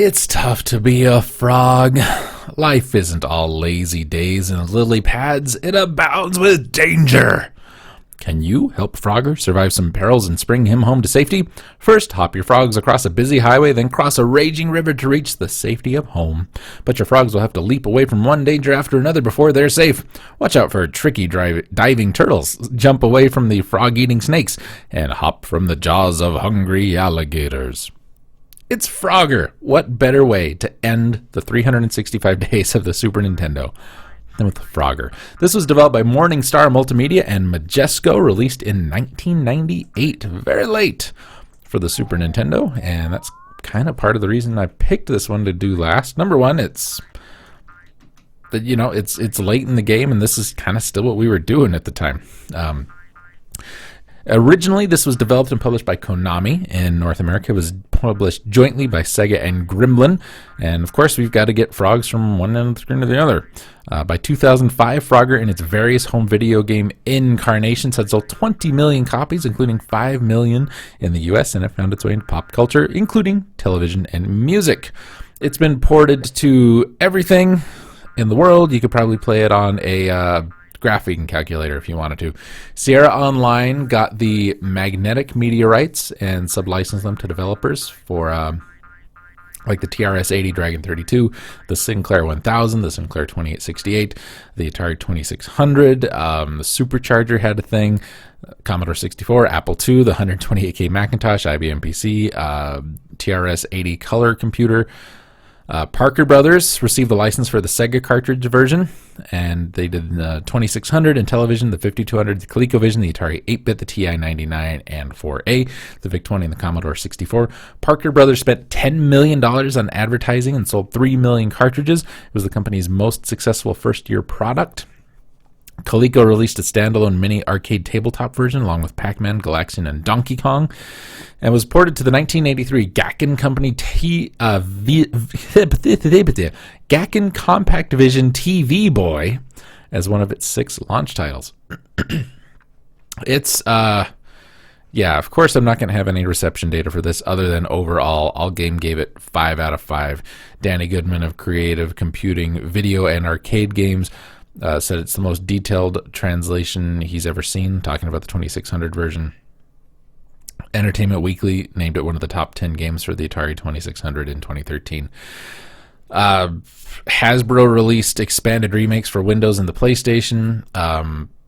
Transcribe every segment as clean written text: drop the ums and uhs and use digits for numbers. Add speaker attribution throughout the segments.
Speaker 1: It's tough to be a frog. Life isn't all lazy days and lily pads. It abounds with danger. Can you help Frogger survive some perils and spring him home to safety? First, hop your frogs across a busy highway, then cross a raging river to reach the safety of home. But your frogs will have to leap away from one danger after another before they're safe. Watch out for tricky diving turtles, jump away from the frog-eating snakes, and hop from the jaws of hungry alligators. It's Frogger. What better way to end the 365 days of the Super Nintendo than with Frogger? This was developed by Morningstar Multimedia and Majesco, released in 1998, very late for the Super Nintendo, and that's kind of part of the reason I picked this one to do last. Number one, it's late in the game, and this is kind of still what we were doing at the time. Originally, this was developed and published by Konami in North America. It was published jointly by Sega and Gremlin. And, of course, we've got to get frogs from one end of the screen to the other. By 2005, Frogger and its various home video game incarnations had sold 20 million copies, including 5 million in the U.S., and it found its way into pop culture, including television and music. It's been ported to everything in the world. You could probably play it on a graphing calculator if you wanted to. Sierra Online got the magnetic media rights and sublicensed them to developers for like the TRS-80 Dragon 32, the Sinclair 1000, the Sinclair 2868, the Atari 2600, the Supercharger had a thing, Commodore 64, Apple II, the 128K Macintosh, IBM PC, TRS-80 color computer. Parker Brothers received the license for the Sega cartridge version, and they did the 2600 in television, the 5200, the ColecoVision, the Atari 8-bit, the TI-99 and 4A, the VIC-20, and the Commodore 64. Parker Brothers spent $10 million on advertising and sold 3 million cartridges. It was the company's most successful first-year product. Coleco released a standalone mini arcade tabletop version along with Pac-Man, Galaxian, and Donkey Kong, and was ported to the 1983 Gakken Company Gakken Compact Vision TV Boy as one of its 6 launch titles. It's of course I'm not going to have any reception data for this other than overall. Allgame gave it 5 out of 5. Danny Goodman of Creative Computing Video and Arcade Games said it's the most detailed translation he's ever seen, talking about the 2600 version. Entertainment Weekly named it one of the top 10 games for the Atari 2600 in 2013. Hasbro released expanded remakes for Windows and the PlayStation.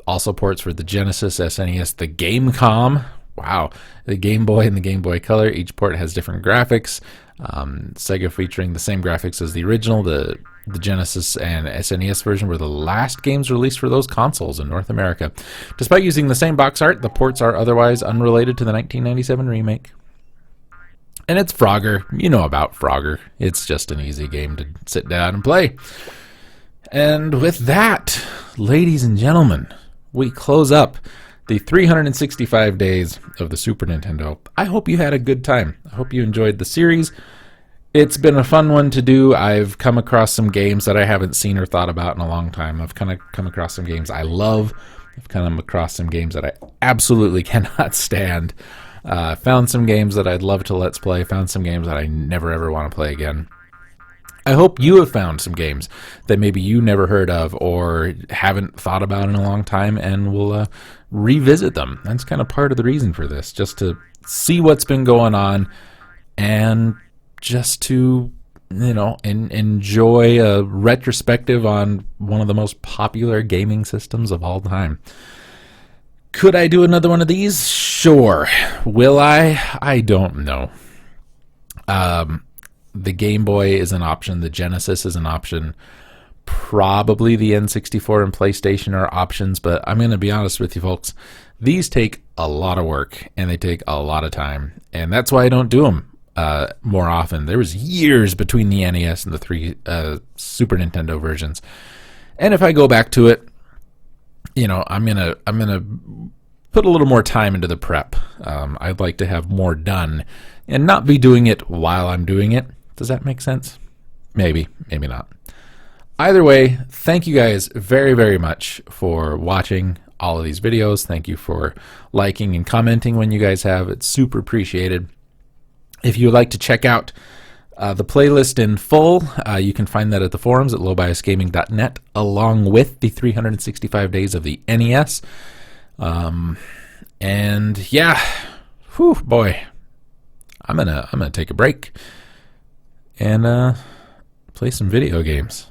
Speaker 1: Also ports for the Genesis, SNES, the Gamecom. Wow. The Game Boy and the Game Boy Color. Each port has different graphics. Sega featuring the same graphics as the original. The Genesis and SNES version were the last games released for those consoles in North America. Despite using the same box art, the ports are otherwise unrelated to the 1997 remake. And it's Frogger. You know about Frogger. It's just an easy game to sit down and play. And with that, ladies and gentlemen, we close up the 365 days of the Super Nintendo. I hope you had a good time. I hope you enjoyed the series. It's been a fun one to do. I've come across some games that I haven't seen or thought about in a long time. I've kind of come across some games I love. I've come across some games that I absolutely cannot stand. Found some games that I'd love to let's play. Found some games that I never ever want to play again. I hope you have found some games that maybe you never heard of or haven't thought about in a long time, and will revisit them. That's kind of part of the reason for this, just to see what's been going on and just to, enjoy a retrospective on one of the most popular gaming systems of all time. Could I do another one of these? Sure. Will I? I don't know. The Game Boy is an option. The Genesis is an option. Probably the N64 and PlayStation are options, but I'm going to be honest with you folks. These take a lot of work, and they take a lot of time, and that's why I don't do them more often. There was years between the NES and the 3 Super Nintendo versions, and if I go back to it, I'm gonna put a little more time into the prep. I'd like to have more done and not be doing it while I'm doing it. Does that make sense? Maybe, maybe not. Either way, thank you guys very, very much for watching all of these videos. Thank you for liking and commenting when you guys have. It's super appreciated. If you would like to check out The playlist in full, you can find that at the forums at lowbiasgaming.net, along with the 365 days of the NES. And yeah, whew, boy, I'm gonna take a break and play some video games.